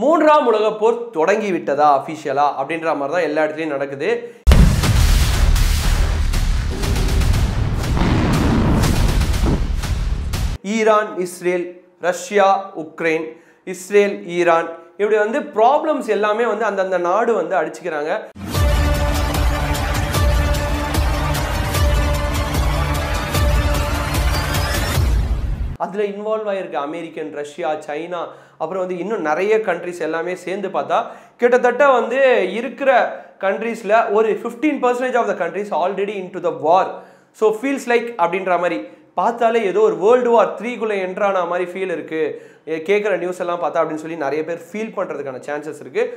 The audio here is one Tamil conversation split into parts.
மூன்றாம் உலகப் போர் தொடங்கி விட்டதா அஃபிஷியலா அப்படின்ற மாதிரி தான் எல்லா இடத்துலையும் நடக்குது. Iran, Israel, Russia, Ukraine, Israel, Iran இப்படி வந்து ப்ராப்ளம்ஸ் எல்லாமே வந்து அந்தந்த நாடு வந்து அடிச்சுக்கிறாங்க. அதில் இன்வால்வ் ஆகிருக்கு அமெரிக்கன், ரஷ்யா, சைனா, அப்புறம் வந்து இன்னும் நிறைய கண்ட்ரிஸ் எல்லாமே சேர்ந்து பார்த்தா கிட்டத்தட்ட வந்து இருக்கிற கண்ட்ரீஸில் ஒரு 15% of the countries already into the war. So feels like அப்படின்ற மாதிரி பார்த்தாலே ஏதோ ஒரு வேர்ல்டு வார் 3குள்ளே என்ட்ரான மாதிரி ஃபீல் இருக்குது. கேட்குற நியூஸ் எல்லாம் பார்த்தா அப்படின்னு சொல்லி நிறைய பேர் ஃபீல் பண்ணுறதுக்கான சான்சஸ் இருக்குது.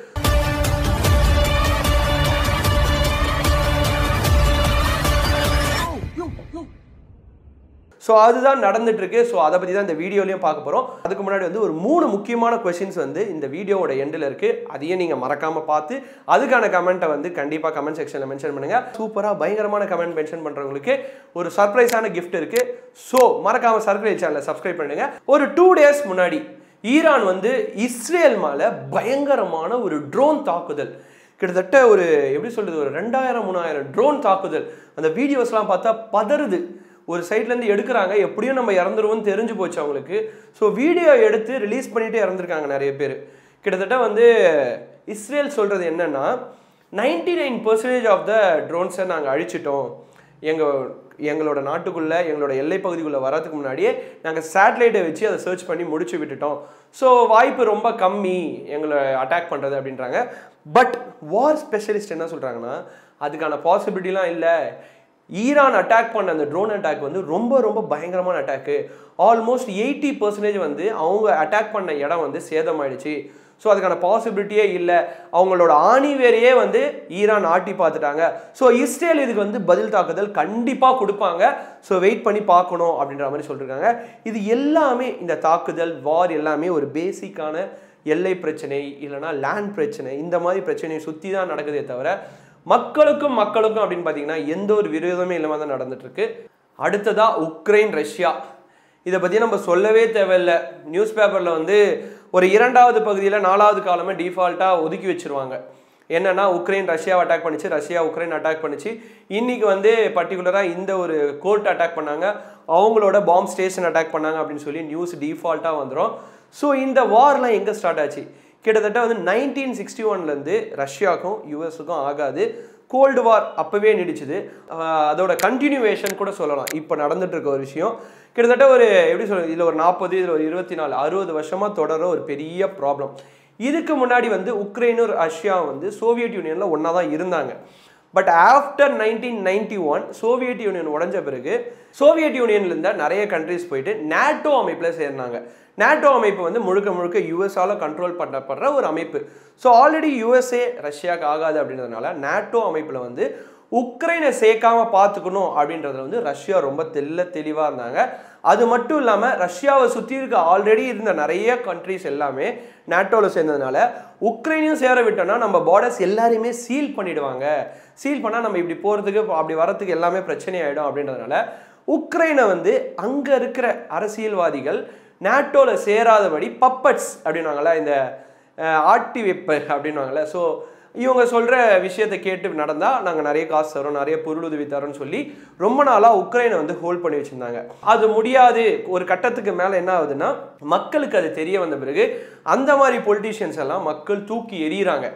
ஸோ அதுதான் நடந்துட்டு இருக்கு. ஸோ அதை பற்றி தான் இந்த வீடியோலையும் பார்க்க போகிறோம். அதுக்கு முன்னாடி வந்து ஒரு 3 முக்கியமான கொஸ்டின்ஸ் வந்து இந்த வீடியோவோட எண்டில் இருக்குது. அதையும் நீங்கள் மறக்காமல் பார்த்து அதுக்கான கமெண்ட்டை வந்து கண்டிப்பாக கமெண்ட் செக்ஷனில் மென்ஷன் பண்ணுங்கள். சூப்பராக பயங்கரமான கமெண்ட் மென்ஷன் பண்ணுறவங்களுக்கு ஒரு சர்ப்ரைஸான கிஃப்ட் இருக்குது. ஸோ மறக்காமல் சர்ப்ரைஸ் சேனலை சப்ஸ்கிரைப் பண்ணுங்கள். ஒரு 2 days முன்னாடி ஈரான் வந்து இஸ்ரேல் மேலே பயங்கரமான ஒரு ட்ரோன் தாக்குதல், கிட்டத்தட்ட ஒரு எப்படி சொல்கிறது, ஒரு 2000-3000 ட்ரோன் தாக்குதல். அந்த வீடியோஸ்லாம் பார்த்தா பதறுது. ஒரு சைட்லேருந்து எடுக்கிறாங்க, எப்படியும் நம்ம இறந்துருவோம்னு தெரிஞ்சு போச்சு அவங்களுக்கு. ஸோ வீடியோ எடுத்து ரிலீஸ் பண்ணிட்டு இறந்துருக்காங்க நிறைய பேர். கிட்டத்தட்ட வந்து இஸ்ரேல் சொல்கிறது என்னென்னா 99% ஆஃப் த ட்ரோன்ஸை நாங்கள் அழிச்சிட்டோம். எங்களோட நாட்டுக்குள்ளே எங்களோட எல்லை பகுதிக்குள்ளே வரதுக்கு முன்னாடியே நாங்கள் சேட்டலைட்டை வச்சு அதை சர்ச் பண்ணி முடிச்சு விட்டுட்டோம். ஸோ வாய்ப்பு ரொம்ப கம்மி எங்களை அட்டாக் பண்ணுறது அப்படின்றாங்க. பட் வார் ஸ்பெஷலிஸ்ட் என்ன சொல்கிறாங்கன்னா அதுக்கான பாசிபிலிட்டிலாம் இல்லை. ஈரான் அட்டாக் பண்ண அந்த ட்ரோன் அட்டாக் வந்து ரொம்ப ரொம்ப பயங்கரமான அட்டாக்கு. ஆல்மோஸ்ட் 80% வந்து அவங்க அட்டாக் பண்ண இடம் வந்து சேதமாயிடுச்சு. ஸோ அதுக்கான பாசிபிலிட்டியே இல்லை. அவங்களோட ஆணிவேரையே வந்து ஈரான் ஆட்டி பார்த்துட்டாங்க. ஸோ இஸ்ரேல் இதுக்கு வந்து பதில் தாக்குதல் கண்டிப்பாக கொடுப்பாங்க. ஸோ வெயிட் பண்ணி பார்க்கணும் அப்படின்ற மாதிரி சொல்லியிருக்காங்க. இது எல்லாமே இந்த தாக்குதல் வார் எல்லாமே ஒரு பேசிக்கான எல்லை பிரச்சனை இல்லைனா லேண்ட் பிரச்சனை, இந்த மாதிரி பிரச்சனையை சுற்றி தான் நடக்குதே தவிர மக்களுக்கும் அப்படின்னு பார்த்தீங்கன்னா எந்த ஒரு விரோதமே இல்லாமல் தான் நடந்துட்டு இருக்கு. அடுத்ததா உக்ரைன், ரஷ்யா, இதை பற்றி நம்ம சொல்லவே தேவையில்லை. நியூஸ் பேப்பரில் வந்து ஒரு 2வது பகுதியில் 4வது காலமே டிஃபால்ட்டாக ஒதுக்கி வச்சுருவாங்க. என்னென்னா உக்ரைன் ரஷ்யாவை அட்டாக் பண்ணிச்சு, ரஷ்யா உக்ரைன் அட்டாக் பண்ணிச்சு. இன்றைக்கி வந்து பர்டிகுலராக இந்த ஒரு கோர்ட் அட்டாக் பண்ணாங்க, அவங்களோட பாம்பு ஸ்டேஷன் அட்டாக் பண்ணாங்க அப்படின்னு சொல்லி நியூஸ் டிஃபால்ட்டாக வந்துடும். ஸோ இந்த வார்லாம் எங்கே ஸ்டார்ட் ஆச்சு? கிட்டத்தட்ட வந்து 1961லேருந்து ரஷ்யாவுக்கும் யூஎஸுக்கும் ஆகாது. கோல்டு வார் அப்போவே நீடிச்சுது. அதோட கண்டினியூவேஷன் கூட சொல்லலாம். இப்போ நடந்துட்டு இருக்க ஒரு விஷயம் கிட்டத்தட்ட ஒரு எப்படி சொல்கிறது, இதில் ஒரு 40, இதில் ஒரு 24, 60 வருஷமாக தொடர ஒரு பெரிய ப்ராப்ளம். இதுக்கு முன்னாடி வந்து உக்ரைனும் ரஷ்யா வந்து சோவியத் யூனியனில் ஒன்றா தான் இருந்தாங்க. பட் ஆஃப்டர் 1991 சோவியத் யூனியன் உடஞ்ச பிறகு சோவியத் யூனியனில் இருந்த நிறைய கண்ட்ரிஸ் போயிட்டு நேட்டோ அமைப்பில் சேர்ந்தாங்க. நேட்டோ அமைப்பு வந்து முழுக்க யூஎஸால் கண்ட்ரோல் பண்ணப்படுற ஒரு அமைப்பு. ஸோ ஆல்ரெடி யூஎஸ்ஏ ரஷ்யாவுக்கு ஆகாது அப்படின்றதுனால நேட்டோ அமைப்பில் வந்து உக்ரைனை சேர்க்காமல் பார்த்துக்கணும் அப்படின்றதுல வந்து ரஷ்யா ரொம்ப தெளிவாக இருந்தாங்க. அது மட்டும் இல்லாமல் ரஷ்யாவை சுற்றி இருக்க ஆல்ரெடி இருந்த நிறைய கண்ட்ரிஸ் எல்லாமே நேட்டோவில் சேர்ந்ததுனால உக்ரைனையும் சேர விட்டோம்னா நம்ம பார்டர்ஸ் எல்லாரையுமே சீல் பண்ணிடுவாங்க. சீல் பண்ணால் நம்ம இப்படி போகிறதுக்கு அப்படி வரத்துக்கு எல்லாமே பிரச்சனை ஆகிடும் அப்படின்றதுனால உக்ரைனை வந்து அங்கே இருக்கிற அரசியல்வாதிகள் நேட்டோவில் சேராதபடி பப்பட்ஸ் அப்படின்வாங்கள்ல, இந்த ஆட்டி வைப்பு அப்படின்வாங்கள்ல. ஸோ இவங்க சொல்கிற விஷயத்தை கேட்டு நடந்தால் நாங்கள் நிறைய காசு தரோம், நிறைய பொருளுதவி தரோம்னு சொல்லி ரொம்ப நாளாக உக்ரைனை வந்து ஹோல்ட் பண்ணி வச்சுருந்தாங்க. அது முடியாது. ஒரு கட்டத்துக்கு மேலே என்ன ஆகுதுன்னா மக்களுக்கு அது தெரிய வந்த பிறகு அந்த மாதிரி பொலிட்டீஷியன்ஸ் எல்லாம் மக்கள் தூக்கி எறிகிறாங்க.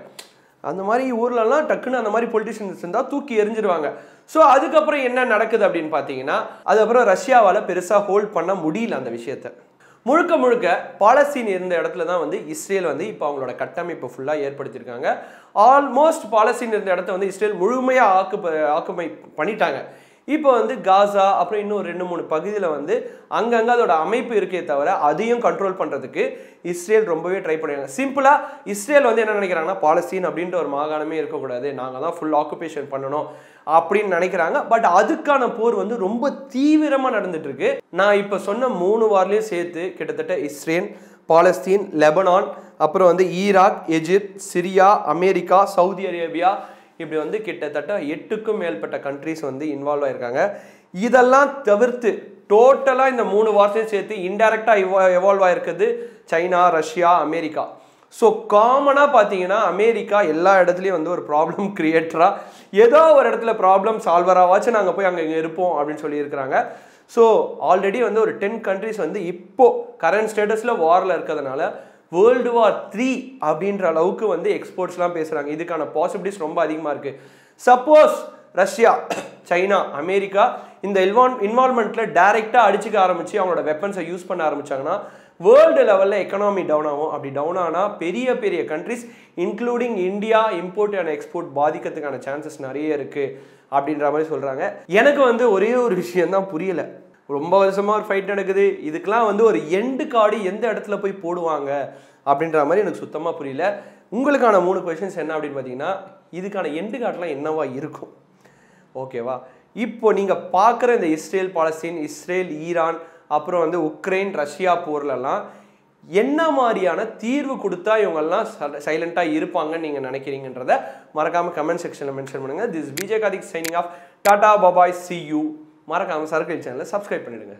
அந்த மாதிரி ஊர்லலாம் டக்குன்னு அந்த மாதிரி பொலிட்டீஷியன்ஸ் இருந்தால் தூக்கி எறிஞ்சிருவாங்க. ஸோ அதுக்கப்புறம் என்ன நடக்குது அப்படின்னு பார்த்தீங்கன்னா அதுக்கப்புறம் ரஷ்யாவால் பெருசாக ஹோல்ட் பண்ண முடியல அந்த விஷயத்தை. முழுக்க பாலஸ்தீன் இருந்த இடத்துல தான் வந்து இஸ்ரேல் வந்து இப்போ அவங்களோட கட்டமைப்பு ஃபுல்லாக ஏற்படுத்தியிருக்காங்க. ஆல்மோஸ்ட் பாலஸ்தீன் இருந்த இடத்த வந்து இஸ்ரேல் முழுமையாக ஆக்குமை பண்ணிட்டாங்க. இப்போ வந்து காசா அப்புறம் இன்னும் 2-3 பகுதியில் வந்து அங்கங்கே அதோட அமைப்பு இருக்கே தவிர அதையும் கண்ட்ரோல் பண்ணுறதுக்கு இஸ்ரேல் ரொம்பவே ட்ரை பண்ணுறாங்க. சிம்பிளாக இஸ்ரேல் வந்து என்ன நினைக்கிறாங்கன்னா பாலஸ்தீன் அப்படின்ற ஒரு மாகாணமே இருக்கக்கூடாது, நாங்கள் தான் ஃபுல் ஆக்குபேஷன் பண்ணணும் அப்படின்னு நினைக்கிறாங்க. பட் அதுக்கான போர் வந்து ரொம்ப தீவிரமாக நடந்துட்டு இருக்கு. நான் இப்போ சொன்ன 3 வார்லையும் சேர்த்து கிட்டத்தட்ட இஸ்ரேல், பாலஸ்தீன், லெபனான், அப்புறம் வந்து Iraq, Egypt, Syria, America, Saudi Arabia, இப்படி வந்து கிட்டத்தட்ட 8க்கும் மேற்பட்ட கண்ட்ரிஸ் வந்து இன்வால்வ் ஆயிருக்காங்க. இதெல்லாம் தவிர்த்து டோட்டலாக இந்த 3 வார்த்தையும் சேர்த்து இன்டைரக்டாக எவால்வ் ஆயிருக்குது சைனா, ரஷ்யா, அமெரிக்கா. ஸோ காமனாக பார்த்தீங்கன்னா அமெரிக்கா எல்லா இடத்துலையும் வந்து ஒரு ப்ராப்ளம் கிரியேட்டராக ஏதோ ஒரு இடத்துல ப்ராப்ளம் சால்வராகவாச்சும் நாங்கள் போய் அங்கே இங்கே இருப்போம் அப்படின்னு சொல்லியிருக்கிறாங்க. ஸோ ஆல்ரெடி வந்து ஒரு 10 கண்ட்ரிஸ் வந்து இப்போது கரண்ட் ஸ்டேட்டஸில் வாரில் இருக்கிறதுனால World War III அப்படின்ற அளவுக்கு வந்து எக்ஸ்போர்ட்ஸ்லாம் பேசுகிறாங்க. இதுக்கான பாசிபிலிட்டிஸ் ரொம்ப அதிகமாக இருக்குது. சப்போஸ் ரஷ்யா, சைனா, அமெரிக்கா இந்த இன்வால்மெண்ட்டில் டைரெக்டாக அடிச்சுக்க ஆரம்பித்து அவங்களோட வெப்பன்ஸை யூஸ் பண்ண ஆரம்பித்தாங்கன்னா வேர்ல்டு லெவலில் எக்கனாமி டவுன் ஆகும். அப்படி டவுன் ஆனால் பெரிய பெரிய countries including India import and export பாதிக்கிறதுக்கான சான்சஸ் நிறைய இருக்குது அப்படின்ற மாதிரி சொல்கிறாங்க. எனக்கு வந்து ஒரே ஒரு விஷயந்தான் புரியலை. ரொம்ப வருஷமாக ஒரு ஃபைட் நடக்குது, இதுக்கெலாம் வந்து ஒரு எண்டு கார்டு எந்த இடத்துல போய் போடுவாங்க அப்படின்ற மாதிரி எனக்கு சுத்தமாக புரியல. உங்களுக்கான 3 கொஷின்ஸ் என்ன அப்படின்னு பார்த்தீங்கன்னா, இதுக்கான எண்டு கார்டெலாம் என்னவா இருக்கும்? ஓகேவா? இப்போ நீங்கள் பார்க்குற இந்த இஸ்ரேல் பாலஸ்தீன், இஸ்ரேல் ஈரான், அப்புறம் வந்து உக்ரைன் ரஷ்யா போர்லலாம் என்ன மாதிரியான தீர்வு கொடுத்தா இவங்கெல்லாம் சைலண்ட்டாக இருப்பாங்கன்னு நீங்கள் நினைக்கிறீங்கன்றத மறக்காமல் கமெண்ட் செக்ஷனில் மென்ஷன் பண்ணுங்கள். This Vijay Karthik signing off. Tata bye bye, C you. மறக்காமல் சர்க்கிள் சேனலை சப்ஸ்கிரைப் பண்ணிவிடுங்க.